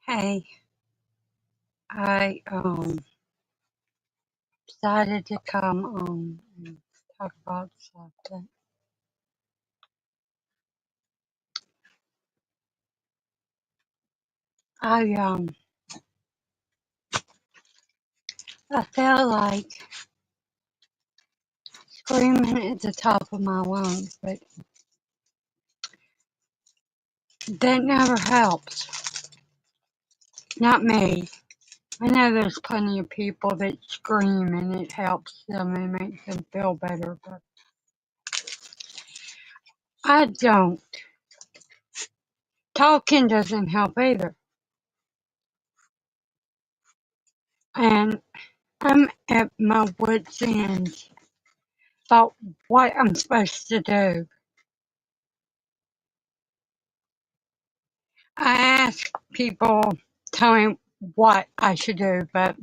Hey, I decided to come on and talk about something. I I feel like screaming at the top of my lungs, but that never helps. Not me. I know there's plenty of people that scream and it helps them and makes them feel better, but I don't. Talking doesn't help either. And I'm at my wit's end about what I'm supposed to do. I ask people, tell me what I should do, but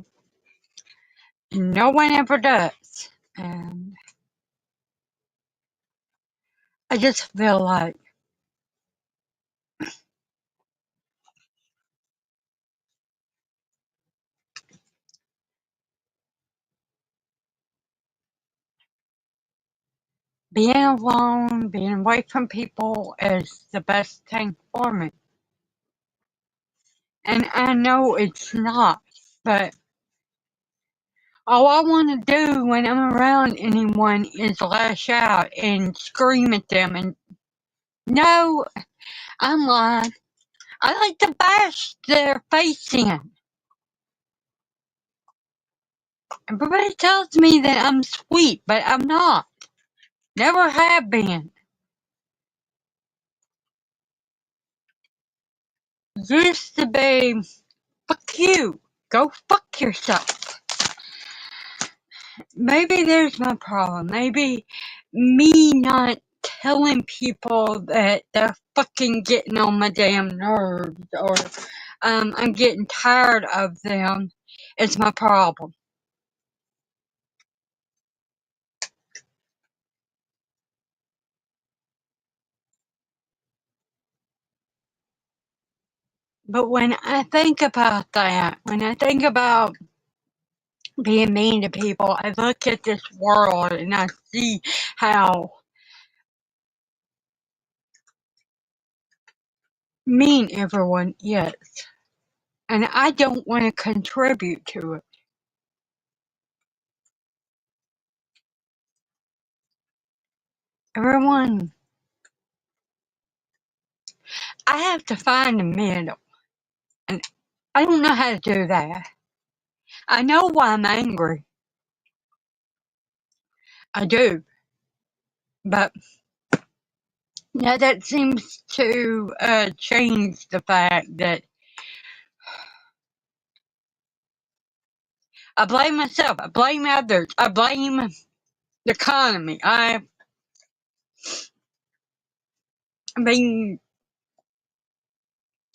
no one ever does. And I just feel like being alone, being away from people is the best thing for me. And I know it's not, but all I want to do when I'm around anyone is lash out and scream at them. And no, I'm lying. I like to bash their face in. Everybody tells me that I'm sweet, but I'm not. Never have been. Used to be, fuck you. Go fuck yourself. Maybe there's my problem. Maybe me not telling people that they're fucking getting on my damn nerves or I'm getting tired of them is my problem. But when I think about that, when I think about being mean to people, I look at this world and I see how mean everyone is. And I don't want to contribute to it. Everyone, I have to find a middle. And I don't know how to do that. I know why I'm angry. I do. But that seems to change the fact that I blame myself. I blame others. I blame the economy. I blame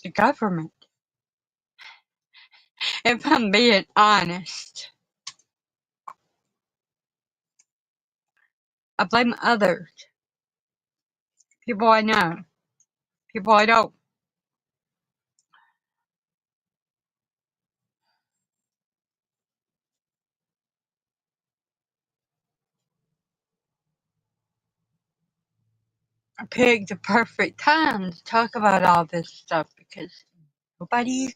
the government. If I'm being honest, I blame others. People I know. People I don't. I picked the perfect time to talk about all this stuff because nobody's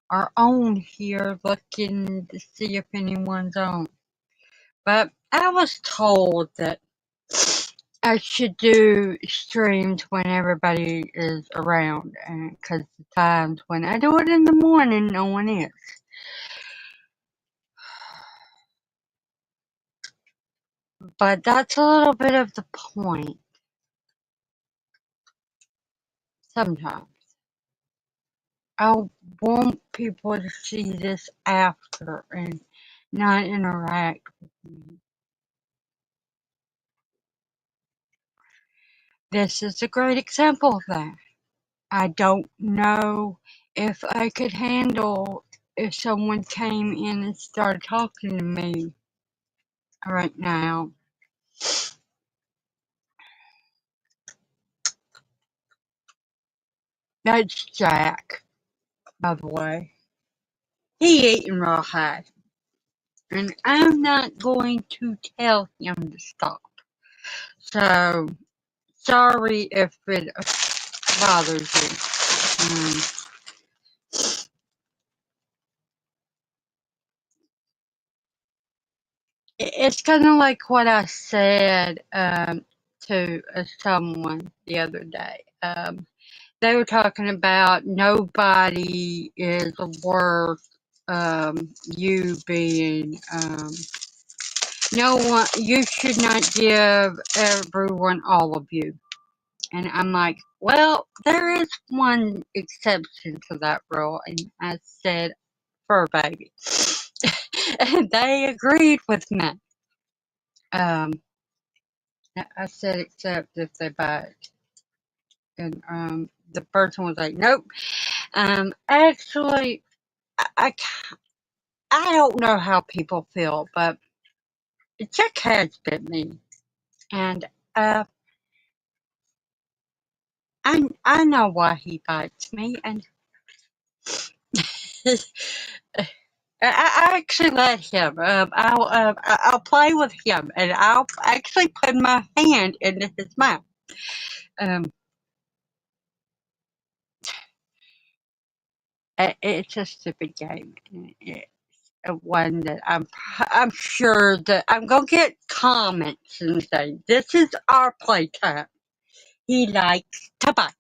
our own here looking to see if anyone's on. But I was told that I should do streams when everybody is around, and because the times when I do it in the morning, no one is. But that's a little bit of the point. Sometimes I want people to see this after and not interact with me. This is a great example of that. I don't know if I could handle if someone came in and started talking to me right now. That's Jack, by the way. He eating rawhide, and I'm not going to tell him to stop. So, sorry if it bothers you. It's kind of like what I said to someone the other day. They were talking about nobody is worth you being no one. You should not give everyone all of you. And I'm like, well, there is one exception to that rule, and I said, fur baby, and they agreed with me. Um, I said, except if they buy it, and the person was like, nope. Actually, I, I don't know how people feel, but Jack has bit me, and I know why he bites me, and I actually let him. I'll play with him, and I'll actually put my hand into his mouth. Um, it's a stupid game. It's one that I'm sure that I'm gonna get comments and say this is our playtime. He likes to bite.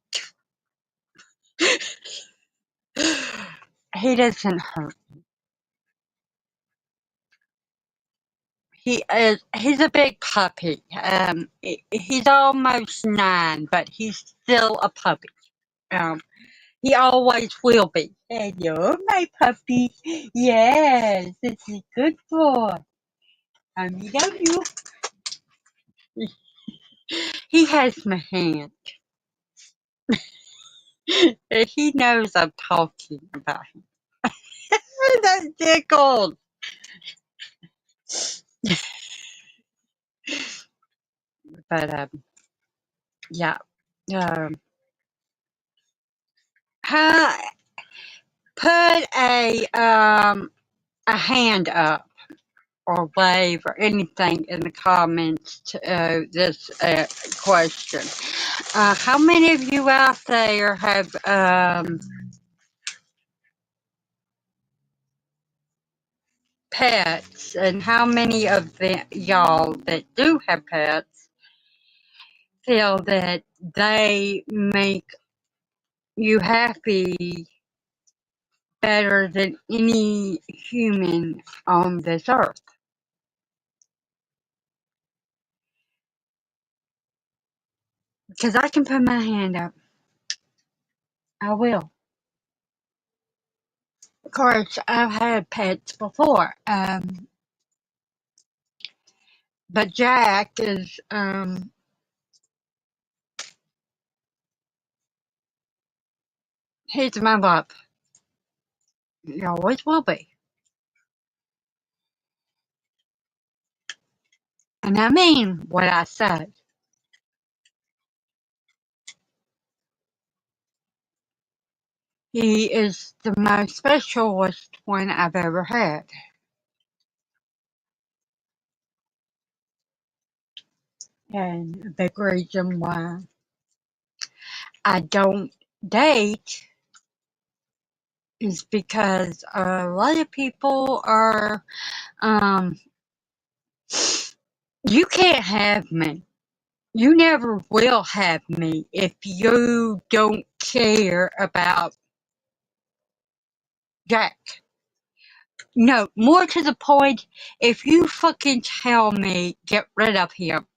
He doesn't hurt. He's a big puppy. He's almost 9, but he's still a puppy. Um, he always will be. Hello, my puppy. Yes, this is good boy. Love you. He has my hand. He knows I'm talking about him. That's tickled. But yeah. Um, ha- put a hand up or wave or anything in the comments to this question. How many of you out there have pets, and how many of y'all that do have pets feel that they make you happy better than any human on this earth? Because I can put my hand up. I will. Of course, I've had pets before, but Jack is he's my love. He always will be. And I mean what I say. He is the most specialist one I've ever had. And a big reason why I don't date is because a lot of people are, you can't have me. You never will have me if you don't care about Jack. No, more to the point, if you fucking tell me get rid of him,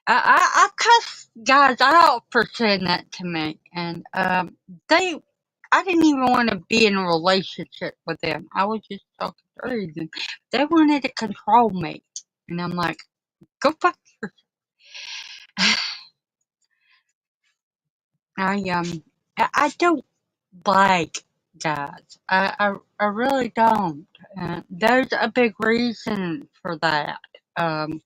I cussed guys out for saying that to me, and I didn't even want to be in a relationship with them. I was just talking through them. They wanted to control me, and I'm like, go fuck yourself. I don't like guys. I really don't. There's a big reason for that. Um,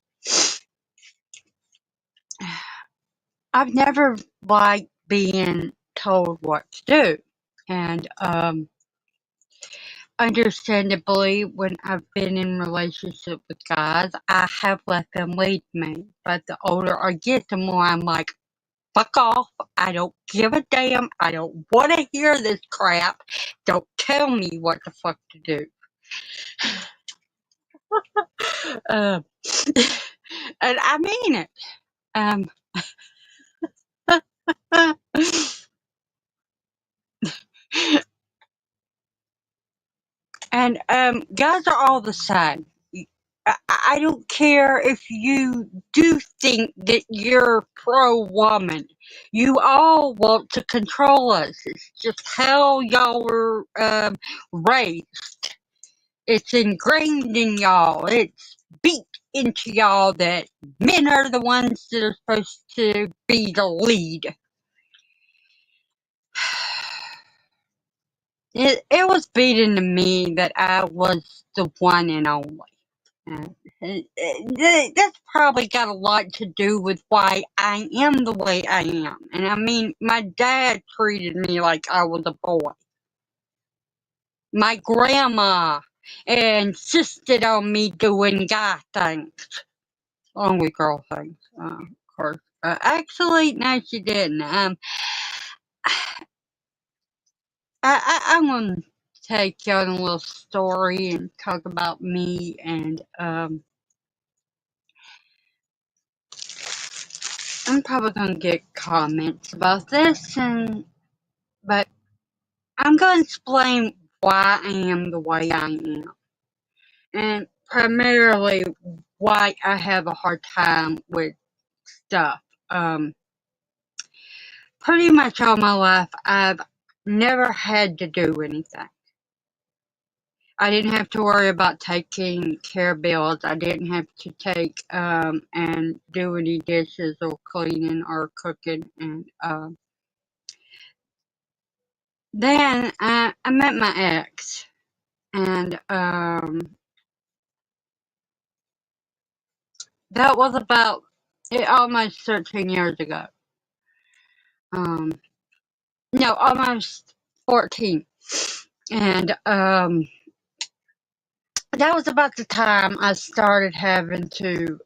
I've never liked being told what to do. And understandably, when I've been in relationship with guys, I have let them lead me. But the older I get, the more I'm like, fuck off. I don't give a damn. I don't want to hear this crap. Don't tell me what the fuck to do. Um, and I mean it. Um, and guys are all the same. I don't care if you do think that you're pro-woman. You all want to control us. It's just how y'all were raised. It's ingrained in y'all. It's beat into y'all that men are the ones that are supposed to be the lead. It was beat into me that I was the one and only. That's probably got a lot to do with why I am the way I am. And I mean, my dad treated me like I was a boy. My grandma insisted on me doing guy things, along with girl things, of course. Actually, no, she didn't. I'm gonna take you on a little story and talk about me, and I'm probably gonna get comments about this, but I'm gonna explain why I am the way I am, and primarily why I have a hard time with stuff. Pretty much all my life, I've never had to do anything. I didn't have to worry about taking care of bills. I didn't have to take and do any dishes or cleaning or cooking. And then I met my ex, and that was about almost 13 years ago. No, almost 14. And that was about the time I started having to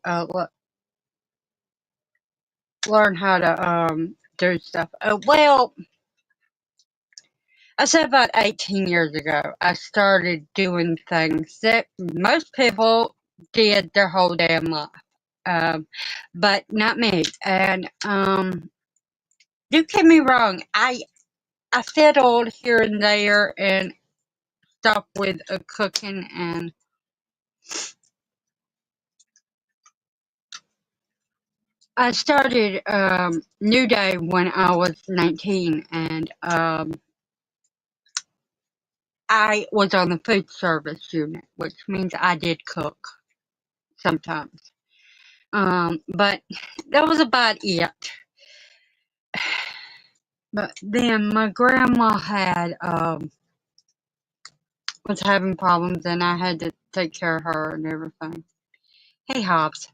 learn how to do stuff. Well, I said about 18 years ago, I started doing things that most people did their whole damn life. But not me. And don't get me wrong, I fiddled here and there and stuff with cooking, and I started New Day when I was 19, and I was on the food service unit, which means I did cook sometimes. But that was about it. But then my grandma had was having problems, and I had to take care of her and everything. Hey, Hobbs.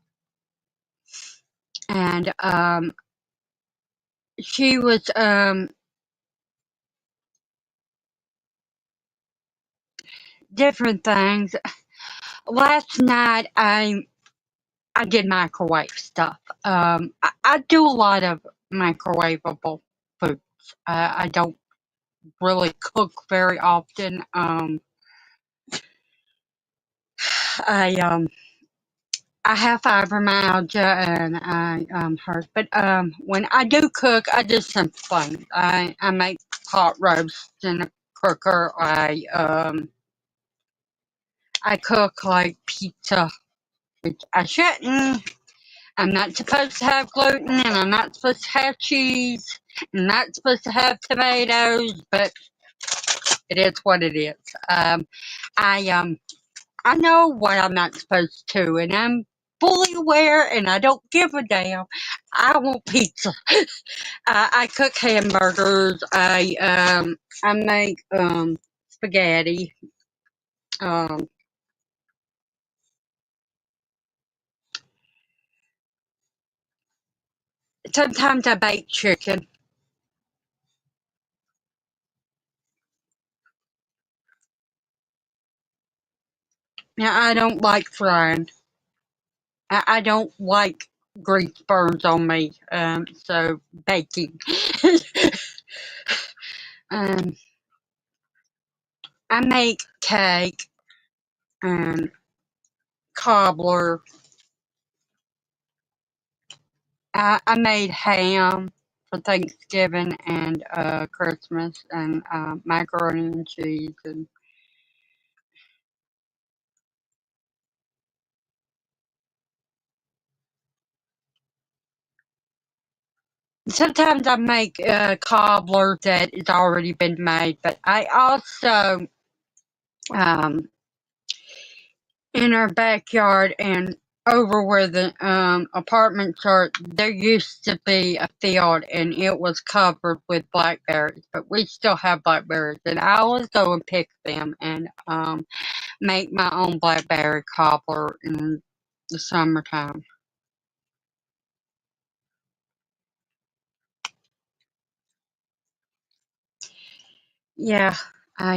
And she was different things. Last night I did microwave stuff. I do a lot of microwavable foods. I don't really cook very often. I I have fibromyalgia, and I hurt. But when I do cook, I do simple things. I make pot roast in a cooker. I cook like pizza, which I shouldn't. I'm not supposed to have gluten, and I'm not supposed to have cheese. I'm not supposed to have tomatoes, but it is what it is. I I know what I'm not supposed to, and I'm fully aware, and I don't give a damn. I want pizza. I cook hamburgers. I make spaghetti. Um, Sometimes I bake chicken. Now, I don't like frying. I don't like grease burns on me, so baking. um, I make cake and cobbler. I made ham for Thanksgiving and Christmas, and macaroni and cheese. And sometimes I make cobbler that has already been made, but I also um, in our backyard and over where the apartments are, there used to be a field and it was covered with blackberries, but we still have blackberries, and I always go and pick them and make my own blackberry cobbler in the summertime. Yeah, I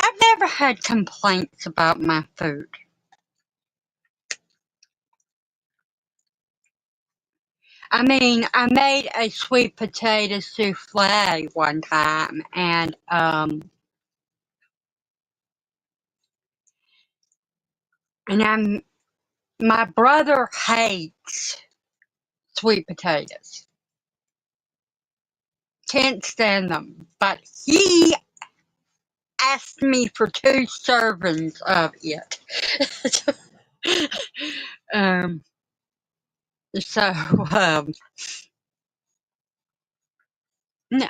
I've never had complaints about my food. I mean, I made a sweet potato souffle one time, and my brother hates sweet potatoes. Can't stand them, but he asked me for two servings of it. um, so no,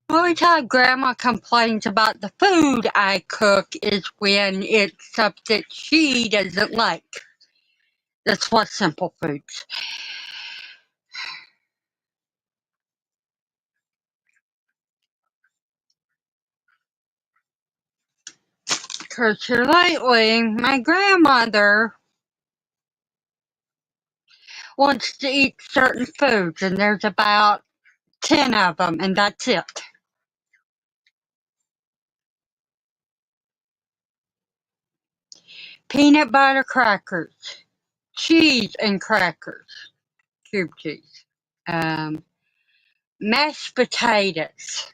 only time Grandma complains about the food I cook is when it's something she doesn't like. That's what simple foods. 'Cause here lately, my grandmother wants to eat certain foods, and there's about 10 of them, and that's it. Peanut butter crackers, cheese and crackers, cube cheese, um, mashed potatoes,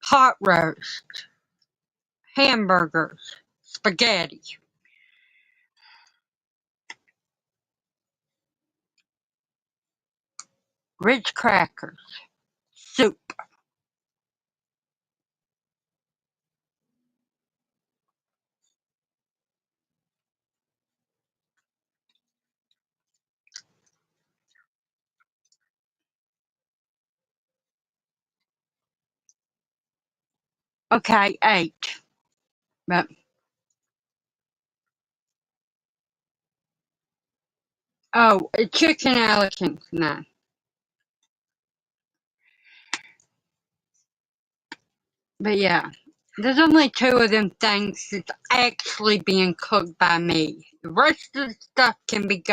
pot roast, hamburgers, spaghetti, Ritz crackers, soup. Okay, 8. But, oh, chicken a la king, 9. But yeah, there's only 2 of them things that's actually being cooked by me. The rest of the stuff can be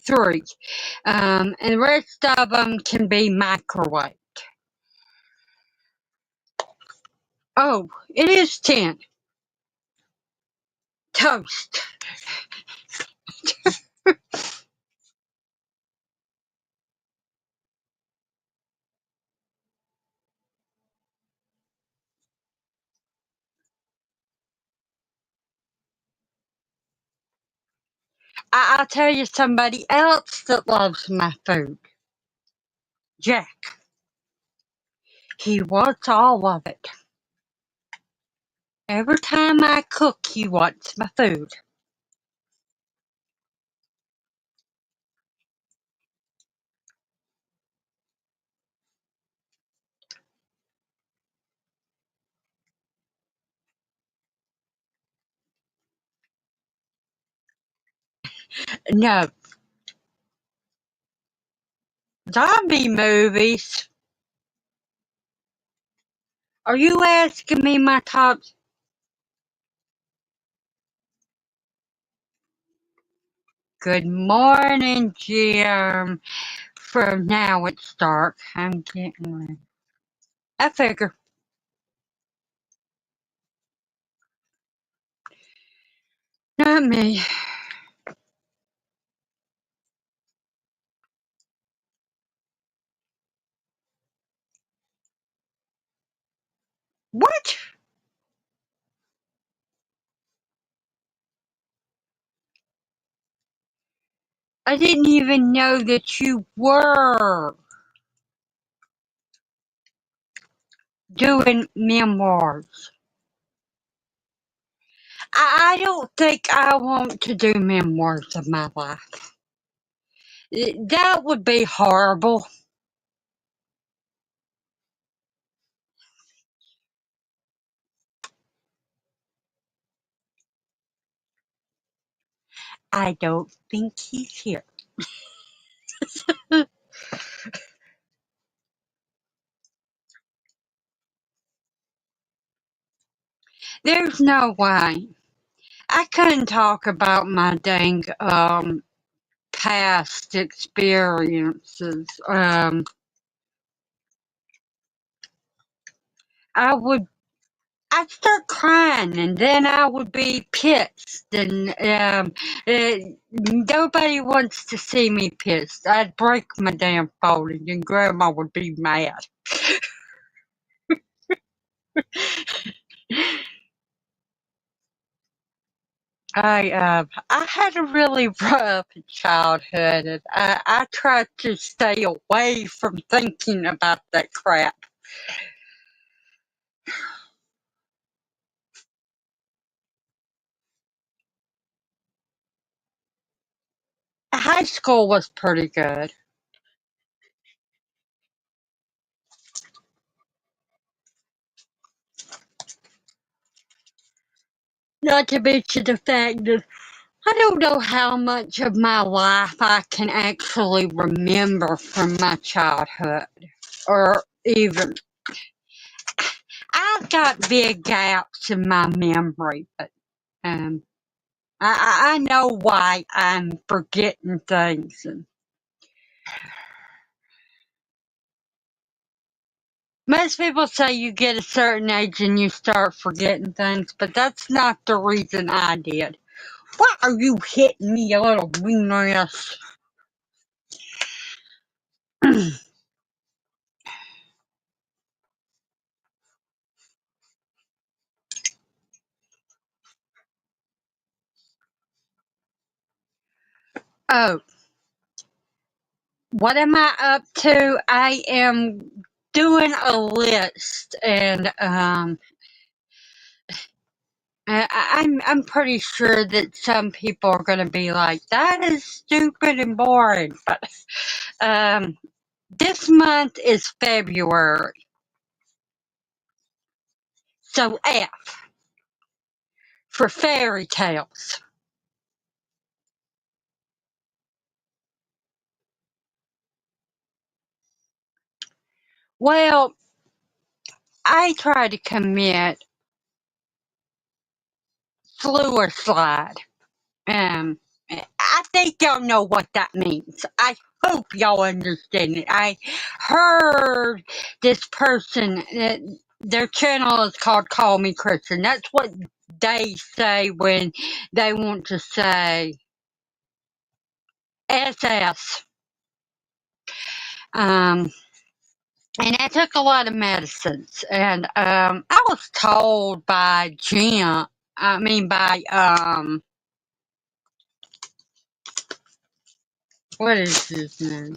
3. And the rest of them can be microwave. Oh, it is 10. Toast. I'll tell you somebody else that loves my food. Jack. He wants all of it. Every time I cook, he wants my food. No, zombie movies. Are you asking me my top? Good morning, Jim. For now, it's dark. I'm getting ready. I figure. Not me. What? I didn't even know that you were doing memoirs. I don't think I want to do memoirs of my life. That would be horrible. I don't think he's here. There's no way. I couldn't talk about my dang past experiences. I would I'd start crying and then I would be pissed and uh, nobody wants to see me pissed. I'd break my damn phone and then grandma would be mad. I had a really rough childhood and I tried to stay away from thinking about that crap. High school was pretty good. Not to mention the fact that I don't know how much of my life I can actually remember from my childhood. Or even, I've got big gaps in my memory, but um, I know why I'm forgetting things. And most people say you get a certain age and you start forgetting things, but that's not the reason I did. Why are you hitting me, you little weakness? Oh, what am I up to? I am doing a list, and I'm pretty sure that some people are going to be like, "That is stupid and boring." But um, this month is February, so F for fairy tales. Well, I try to commit flu or slide. Um, I think y'all know what that means. I hope y'all understand it. I heard this person, their channel is called Call Me Christian. That's what they say when they want to say SS. Um, and I took a lot of medicines. And I was told by Jim, by, what is his name?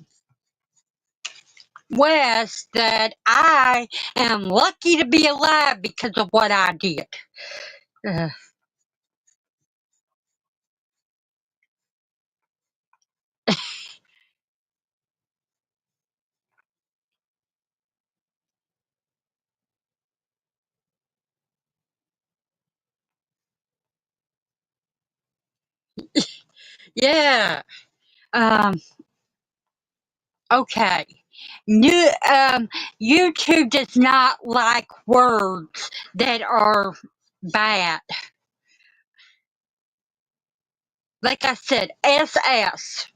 West, that I am lucky to be alive because of what I did. Uh, Yeah. Um, okay. New, YouTube does not like words that are bad. Like I said, SS.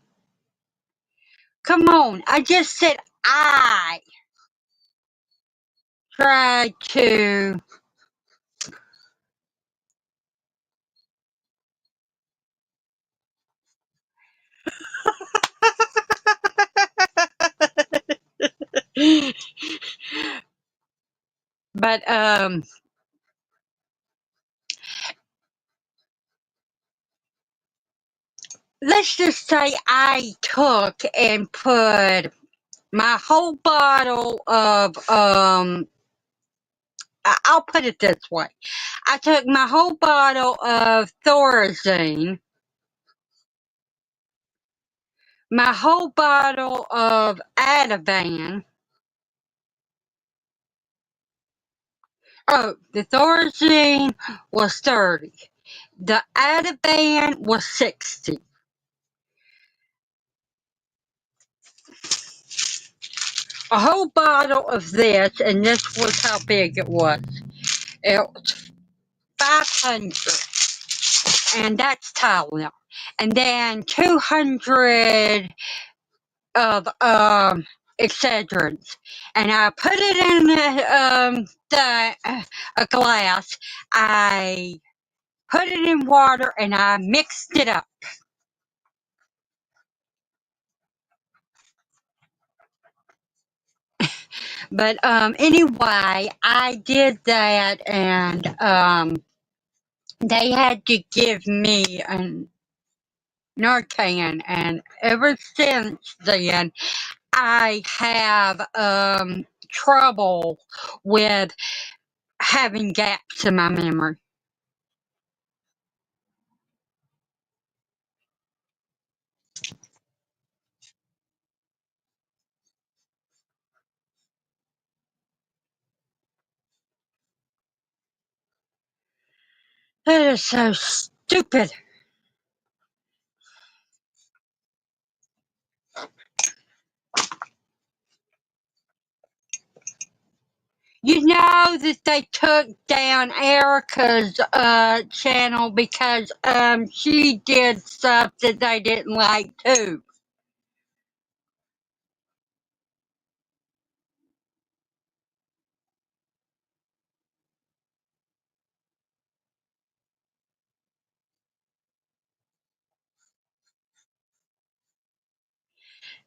Come on, I just said I try to. But let's just say I took and put my whole bottle of I'll put it this way. I took my whole bottle of Thorazine, my whole bottle of Ativan. Oh, the Thorazine was 30. The Ativan was 60. A whole bottle of this, and this was how big it was. It was 500, and that's Tylenol. And then 200 of Excedrins, and I put it in a glass. I put it in water, and I mixed it up. But anyway, I did that, and they had to give me a Narcan, and ever since then, I have trouble with having gaps in my memory. That is so stupid. You know that they took down Erica's channel because she did stuff that they didn't like too.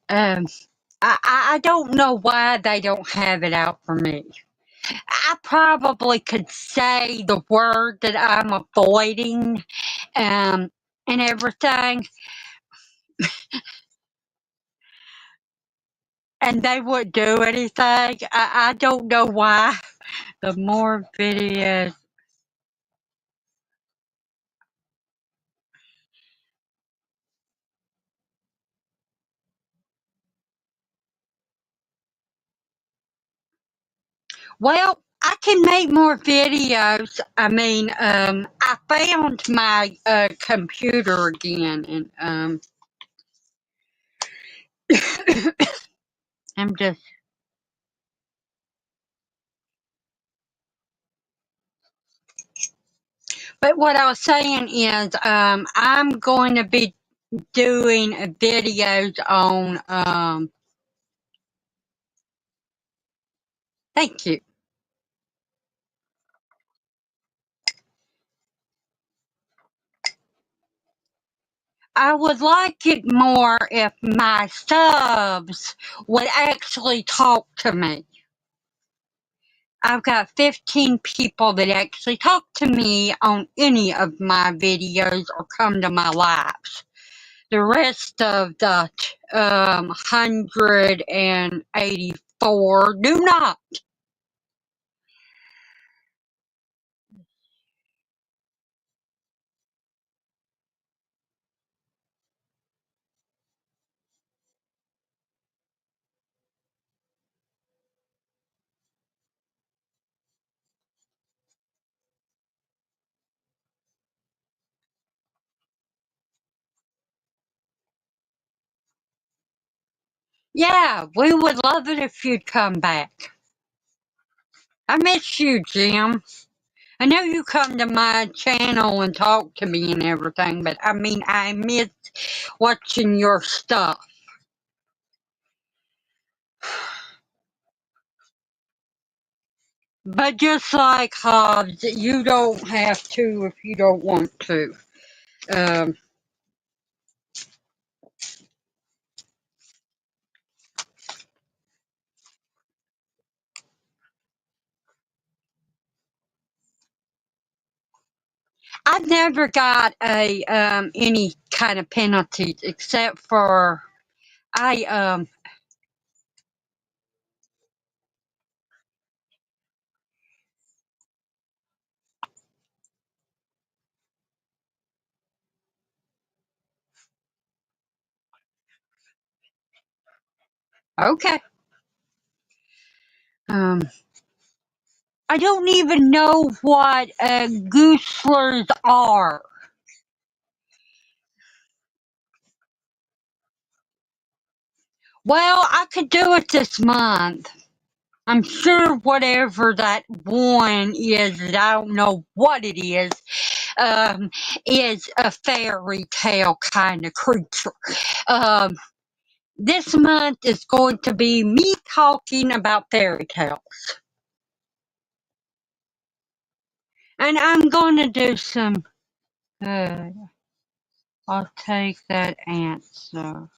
Um, I don't know why they don't have it out for me. I probably could say the word that I'm avoiding, and everything, and they wouldn't do anything. I don't know why. The more videos. Well, I can make more videos. I mean, I found my computer again, and I'm just. But what I was saying is, I'm going to be doing videos on. Thank you. I would like it more if my subs would actually talk to me. I've got 15 people that actually talk to me on any of my videos or come to my lives. The rest of the 184 do not. Yeah, we would love it if you'd come back. I miss you, Jim. I know you come to my channel and talk to me and everything, but I mean, I miss watching your stuff. But just like Hobbs, you don't have to if you don't want to. Um, I've never got a any kind of penalty except for I okay. Um, I don't even know what gooslers are. Well, I could do it this month. I'm sure whatever that one is that I don't know what it is a fairy tale kind of creature. Um, this month is going to be me talking about fairy tales. And I'm going to do some good. I'll take that answer.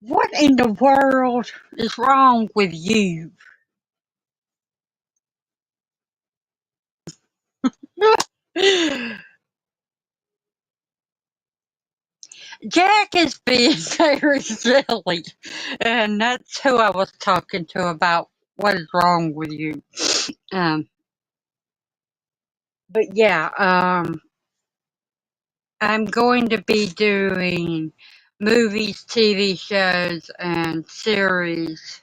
What in the world is wrong with you? Jack is being very silly, and that's who I was talking to about what is wrong with you. Um, but yeah, I'm going to be doing movies, TV shows, and series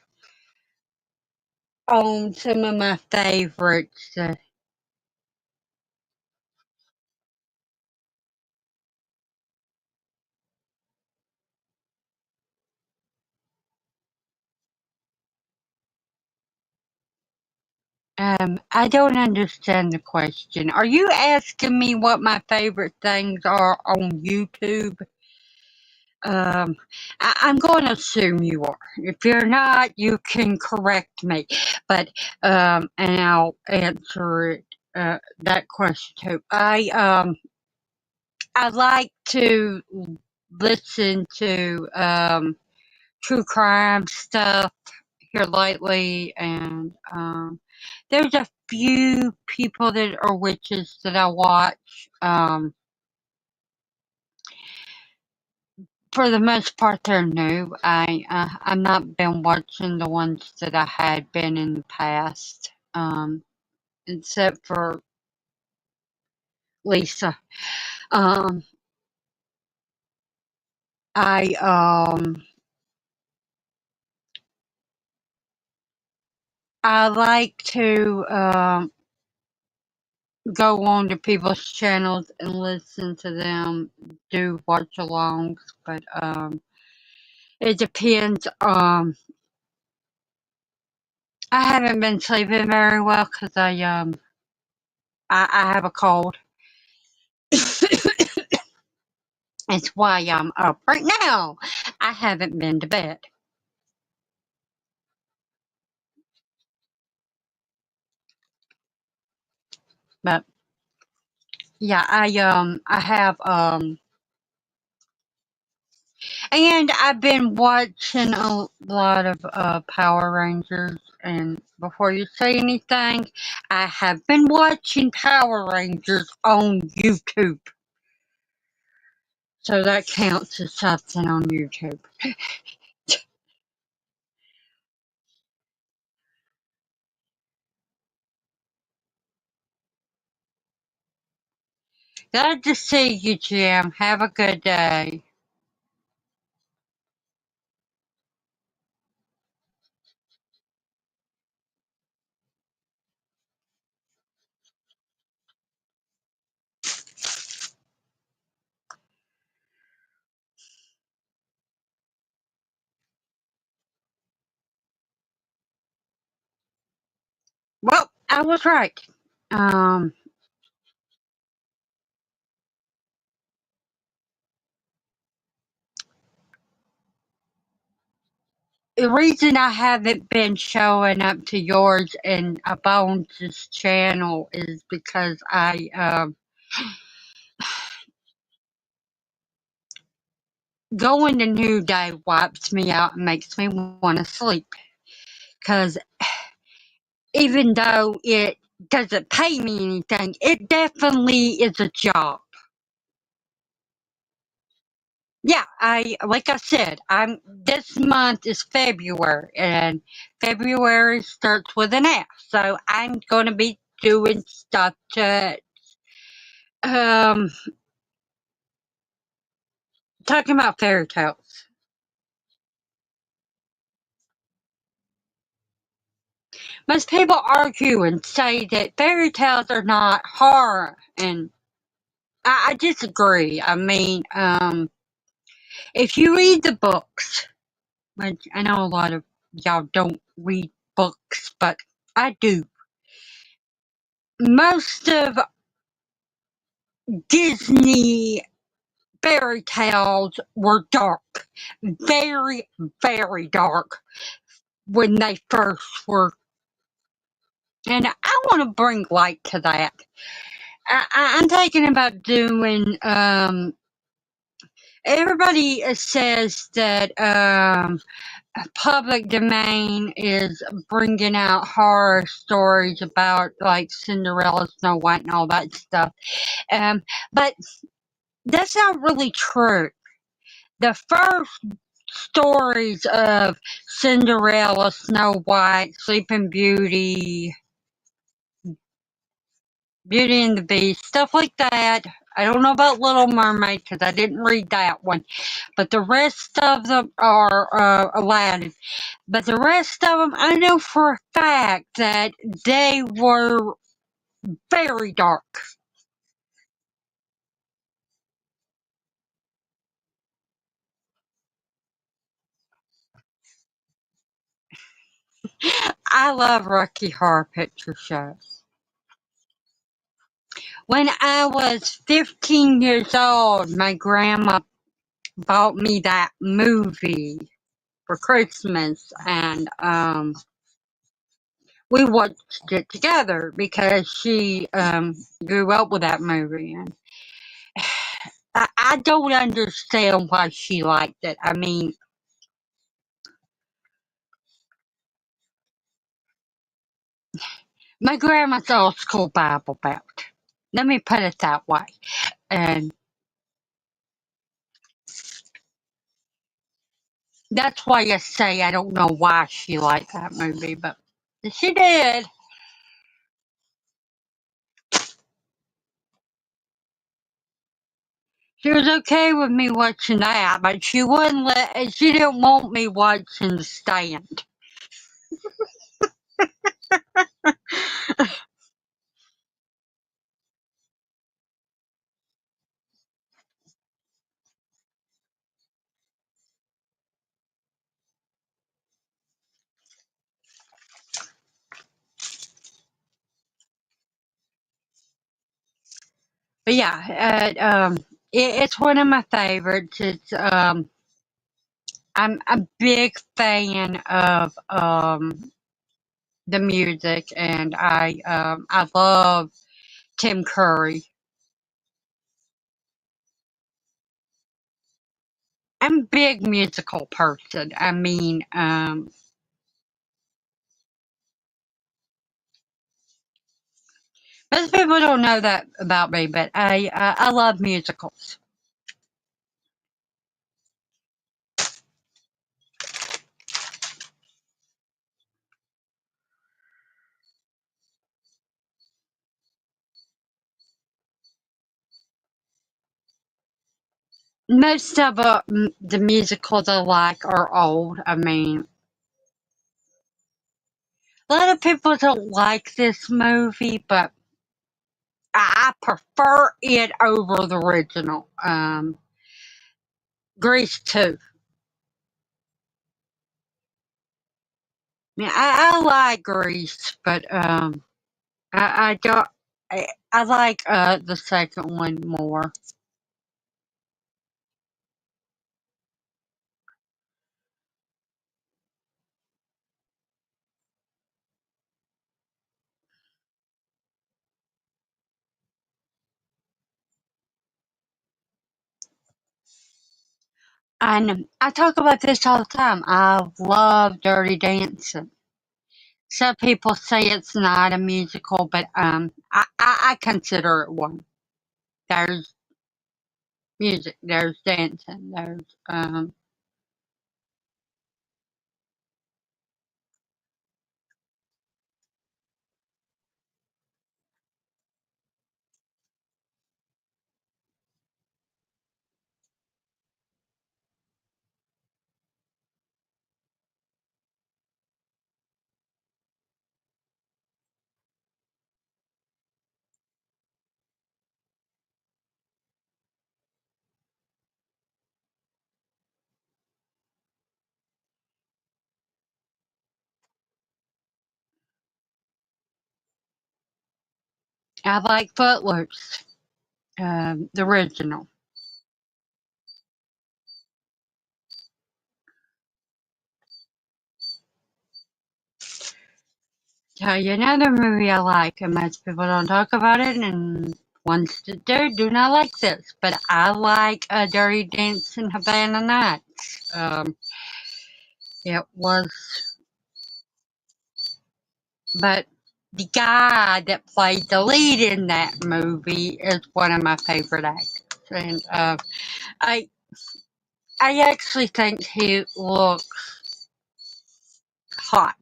on some of my favorites. I don't understand the question. Are you asking me what my favorite things are on YouTube? Um, I'm going to assume you are. If you're not, you can correct me. But and I'll answer it that question too. I like to listen to true crime stuff here lately, and there's a few people that are witches that I watch. For the most part, they're new. I've not been watching the ones that I had been in the past, except for Lisa. Um, I I like to go on to people's channels and listen to them do watch alongs, but it depends. I haven't been sleeping very well because I have a cold. It's why I'm up right now. I haven't been to bed. But yeah, I have and I've been watching a lot of Power Rangers, and before you say anything, I have been watching Power Rangers on YouTube. So that counts as something on YouTube. Glad to see you, Jim. Have a good day. Well, I was right. Um, the reason I haven't been showing up to yours and Bones' channel is because going to New Day wipes me out and makes me want to sleep. Because even though it doesn't pay me anything, it definitely is a job. Yeah, like I said, this month is February and February starts with an F. So I'm gonna be doing stuff to um talking about fairy tales. Most people argue and say that fairy tales are not horror, and I disagree. I mean, if you read the books, which I know a lot of y'all don't read books, but I do. Most of Disney fairy tales were dark. Very, very dark when they first were. And I want to bring light to that. I'm thinking about doing, everybody says that, public domain is bringing out horror stories about like Cinderella, Snow White, and all that stuff. But that's not really true. The first stories of Cinderella, Snow White, Sleeping Beauty, Beauty and the Beast, stuff like that. I don't know about Little Mermaid because I didn't read that one, but the rest of them are Aladdin. But the rest of them, I know for a fact that they were very dark. I love Rocky Horror Picture Show. When I was 15 years old, my grandma bought me that movie for Christmas, and we watched it together because she grew up with that movie, and I don't understand why she liked it. I mean, my grandma's old school Bible Belt. Let me put it that way, and that's why I say I don't know why she liked that movie, but she did. She was okay with me watching that, but she wouldn't let. She didn't want me watching The Stand. But yeah, it's one of my favorites. I'm a big fan of the music, and I love Tim Curry. I'm a big musical person. I mean, most people don't know that about me, but I love musicals. Most of the musicals I like are old. I mean, a lot of people don't like this movie, but I prefer it over the original. Grease 2. Yeah, I like Grease, but I don't. I like the second one more. And I talk about this all the time. I love Dirty Dancing. Some people say it's not a musical, but I consider it one. There's music, there's dancing, there's I like Footloose, the original. Tell you another movie I like, and most people don't talk about it, and ones that do not like this, but I like Dirty Dancing Havana Nights. It was, but the guy that played the lead in that movie is one of my favorite actors, and I I actually think he looks hot.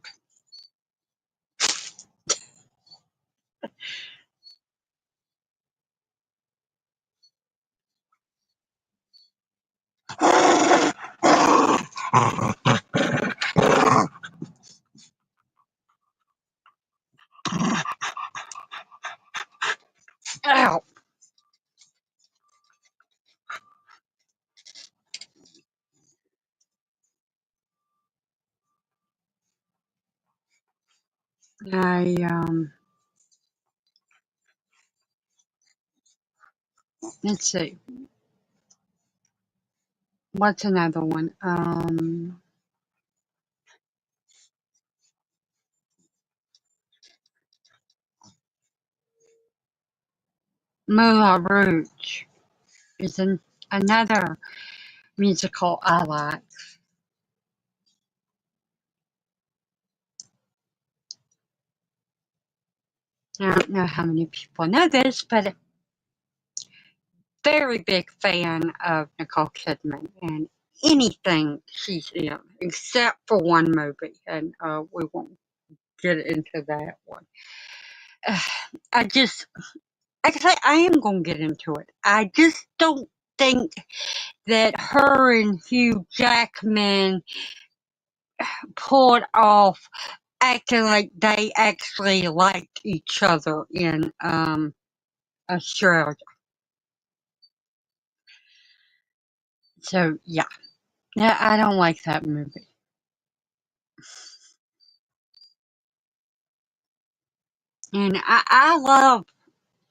Ow! I let's see, what's another one? Moulin Rouge is another musical I like. I don't know how many people know this, but a very big fan of Nicole Kidman and anything she's in, except for one movie, and we won't get into that one. I just, actually, I am going to get into it. I just don't think that her and Hugh Jackman pulled off acting like they actually liked each other in Australia. So yeah, yeah, I don't like that movie, and I love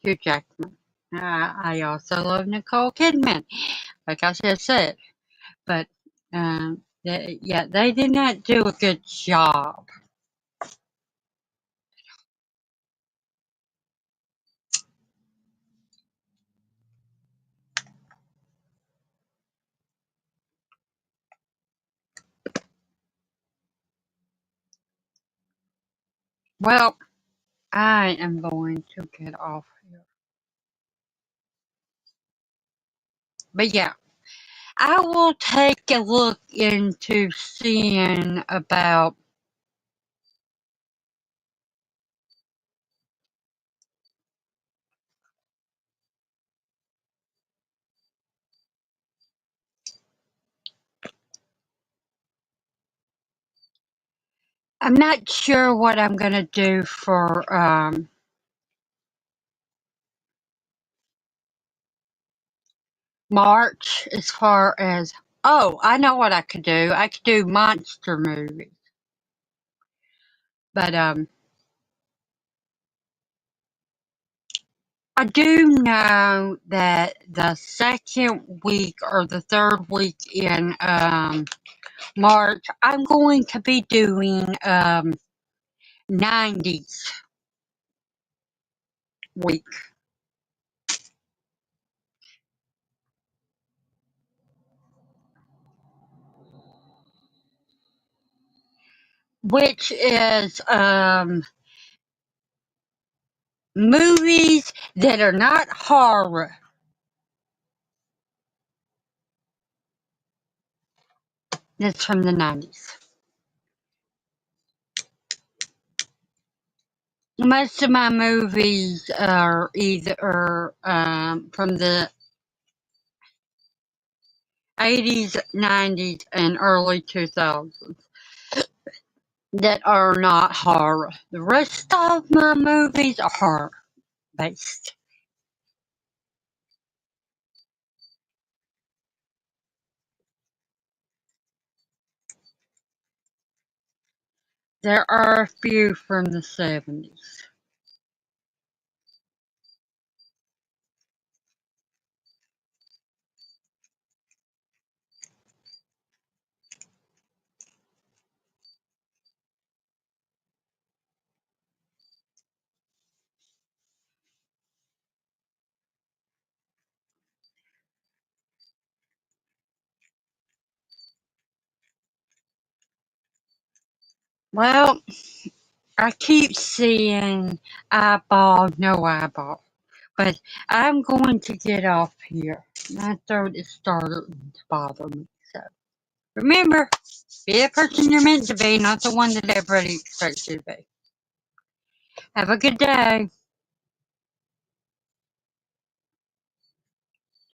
Hugh Jackman. I also love Nicole Kidman, like I just said, but yeah, they did not do a good job. Well, I am going to get off here, but yeah, I will take a look into seeing about. I'm not sure what I'm gonna do for March as far as, oh, I know what I could do. I could do monster movies. But I do know that the second week or the third week in March, I'm going to be doing 90s week, which is movies that are not horror. That's from the 90s. Most of my movies are either from the 80s, 90s, and early 2000s that are not horror. The rest of my movies are horror based. There are a few from the 70s. Well, I keep seeing eyeball, no eyeball. But I'm going to get off here. My throat is starting to bother me. So remember, be the person you're meant to be, not the one that everybody expects you to be. Have a good day.